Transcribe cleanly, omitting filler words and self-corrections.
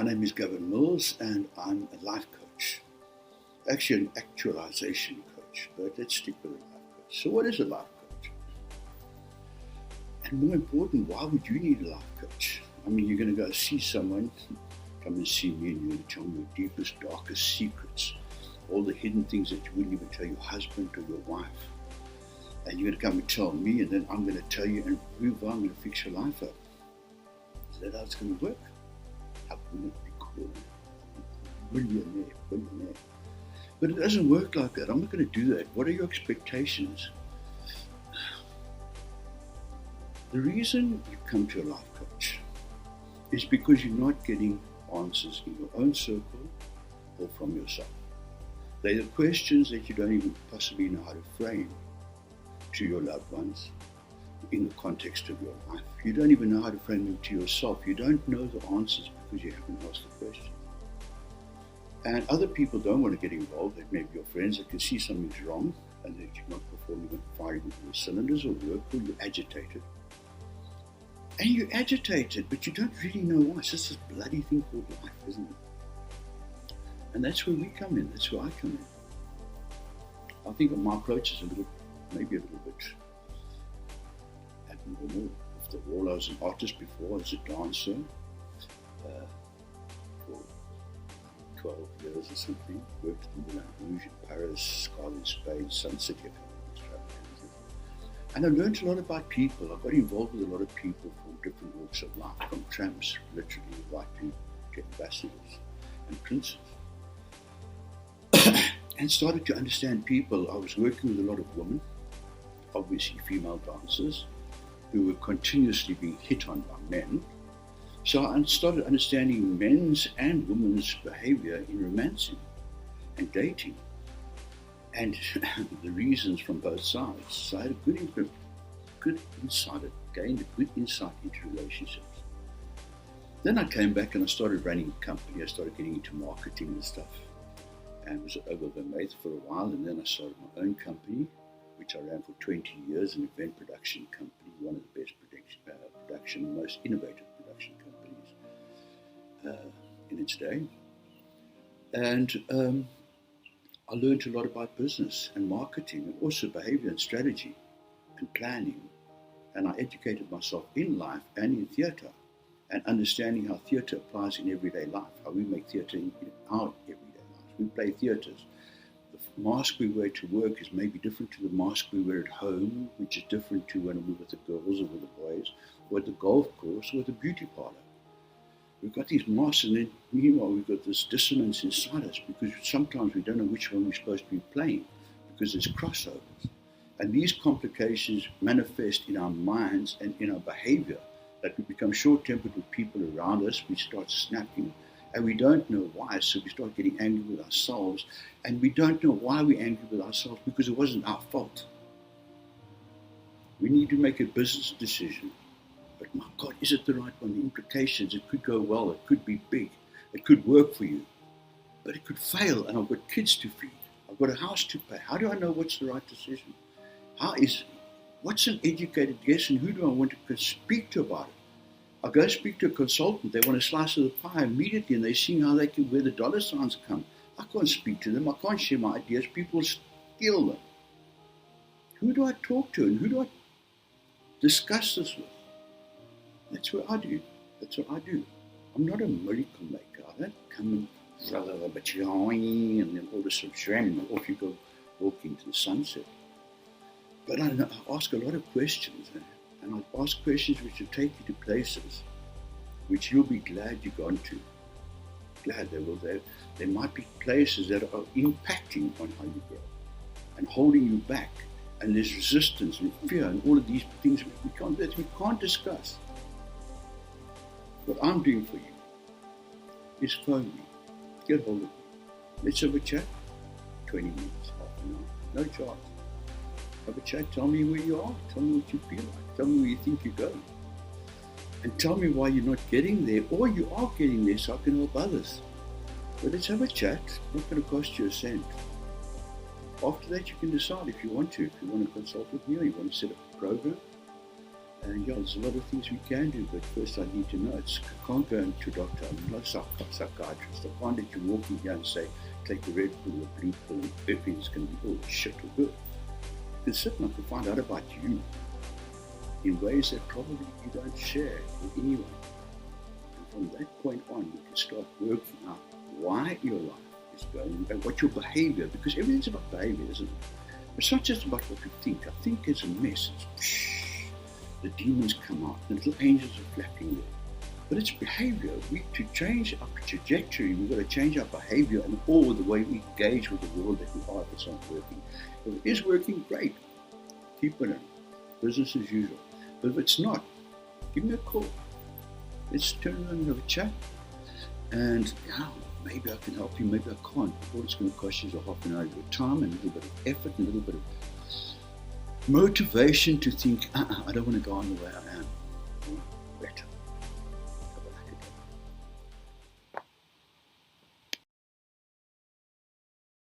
My name is Gavin Mills and I'm a life coach. Actually, an actualization coach, but let's stick with a life coach. So what is a life coach? And more important, why would you need a life coach? I mean, you're going to go see someone, come and see me, and you're going to tell me your deepest, darkest secrets, all the hidden things that you wouldn't even tell your husband or your wife. And you're going to come and tell me, and then I'm going to tell you, and move on, I'm going to fix your life up. Is that how it's going to work? How wouldn't it be cool? Millionaire. But it doesn't work like that. I'm not going to do that. What are your expectations? The reason you come to a life coach is because you're not getting answers in your own circle or from yourself. They are questions that you don't even possibly know how to frame to your loved ones in the context of your life. You don't even know how to frame them to yourself. You don't know the answers because you haven't asked the questions. And other people don't want to get involved. They may be your friends that can see something's wrong and that you're not performing and firing with your cylinders or work, or you're agitated. And you're agitated, but you don't really know why. It's just this bloody thing called life, isn't it? And that's where we come in. That's where I come in. I think my approach is maybe a little bit abnormal. After all, I was an artist before. I was a dancer for 12 years or something. Worked in Moulin Rouge in Paris, Scarlet in Spain, Sun City, and I learned a lot about people. I got involved with a lot of people from different walks of life, from tramps, literally, right to ambassadors and princes. And started to understand people. I was working with a lot of women, obviously female dancers, who were continuously being hit on by men. So I started understanding men's and women's behavior in romancing and dating, and the reasons from both sides. So I had a good insight, gained a good insight into relationships. Then I came back and I started running a company. I started getting into marketing and stuff, and was at Oververmouth for a while. And then I started my own company, which I ran for 20 years, an event production company, one of the best most innovative production companies in its day. And I learned a lot about business and marketing, and also behavior and strategy and planning. And I educated myself in life and in theatre, and understanding how theatre applies in everyday life, how we make theatre in our everyday life. We play theatres. The mask we wear to work is maybe different to the mask we wear at home, which is different to when we're with the girls or with the boys, or at the golf course or at the beauty parlour. We've got these masks, and then meanwhile we've got this dissonance inside us, because sometimes we don't know which one we're supposed to be playing, because there's crossovers. And these complications manifest in our minds and in our behavior, that we become short-tempered with people around us, we start snapping, and we don't know why, so we start getting angry with ourselves, and we don't know why we're angry with ourselves, because it wasn't our fault. We need to make a business decision. But my God, is it the right one? The implications, it could go well, it could be big, it could work for you, but it could fail, and I've got kids to feed, I've got a house to pay. How do I know what's the right decision? What's an educated guess, and who do I want to speak to about it? I go speak to a consultant, they want a slice of the pie immediately, and they're seeing how where the dollar signs come. I can't speak to them, I can't share my ideas, people steal them. Who do I talk to, and who do I discuss this with? That's what I do. That's what I do. I'm not a miracle maker. I don't come and and then all this and off you go walking to the sunset. But I ask a lot of questions, and I ask questions which will take you to places which you'll be glad you've gone to. Glad they will. There might be places that are impacting on how you grow and holding you back, and there's resistance and fear and all of these things we can't discuss. What I'm doing for you is phone me, get hold of me, let's have a chat, 20 minutes, half an hour, no charge. Have a chat, tell me where you are, tell me what you feel like, tell me where you think you're going, and tell me why you're not getting there, or you are getting there, so I can help others. But let's have a chat, it's not going to cost you a cent. After that you can decide if you want to consult with me, or you want to set up a program. And yeah, there's a lot of things we can do, but first I need to know. I can't go into a doctor. I'm not a psychiatrist. I can't let you walk in here and say, take a red pill, a blue pill, and everything's going to be all shit or good. You can sit and I can find out about you in ways that probably you don't share with anyone. And from that point on, you can start working out why your life is going and what your behavior, because everything's about behavior, isn't it? It's not just about what we think. I think it's a mess. The demons come out, the little angels are flapping there. But it's behavior. To change our trajectory, we've got to change our behavior and all the way we engage with the world that we are if it's not working. If it is working, great. Keep it in. Business as usual. But if it's not, give me a call. Let's turn around and have a chat. And yeah, maybe I can help you, maybe I can't. All it's going to cost you is a half an hour of your time and a little bit of effort and a little bit of motivation to think, I don't want to go on the way I am. Better.